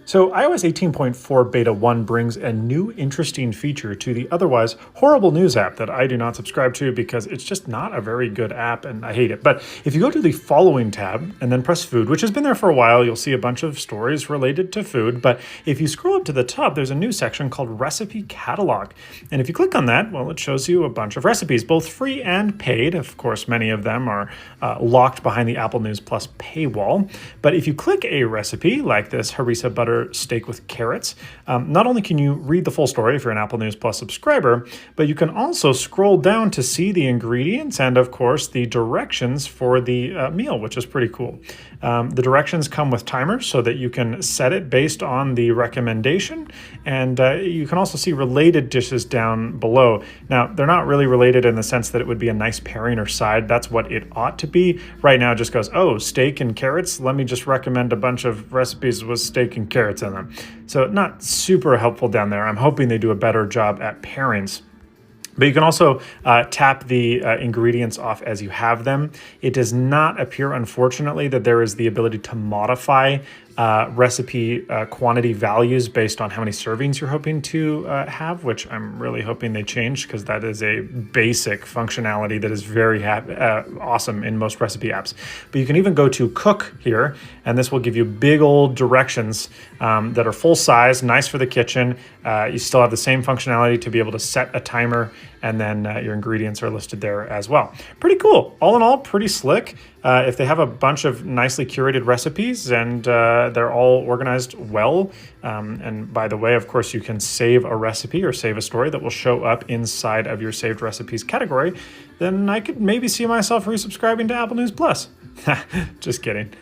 So iOS 18.4 Beta 1 brings a new interesting feature to the otherwise horrible news app that I do not subscribe to because it's just not a very good app and I hate it. But if you go to the following tab and then press food, which has been there for a while, you'll see a bunch of stories related to food. But if you scroll up to the top, there's a new section called Recipe Catalog. And if you click on that, well, it shows you a bunch of recipes, both free and paid. Of course, many of them are locked behind the Apple News Plus paywall. But if you click a recipe like this harissa butter steak with carrots, not only can you read the full story if you're an Apple News Plus subscriber, but you can also scroll down to see the ingredients and, of course, the directions for the meal, which is pretty cool. The directions come with timers so that you can set it based on the recommendation, and you can also see related dishes down below. Now, they're not really related in the sense that it would be a nice pairing or side. That's what it ought to be. Right now, it just goes, oh, steak and carrots. Let me just recommend a bunch of recipes with steak and carrots in them. So not super helpful down there. I'm hoping they do a better job at pairings. But you can also tap the ingredients off as you have them. It does not appear, unfortunately, that there is the ability to modify recipe quantity values based on how many servings you're hoping to have, which I'm really hoping they change because that is a basic functionality that is very awesome in most recipe apps. But you can even go to cook here, and this will give you big old directions that are full size, nice for the kitchen. You still have the same functionality to be able to set a timer, and then your ingredients are listed there as well. Pretty cool. All in all, pretty slick. If they have a bunch of nicely curated recipes and they're all organized well. And by the way, of course, you can save a recipe or save a story that will show up inside of your saved recipes category. Then I could maybe see myself resubscribing to Apple News Plus. Just kidding.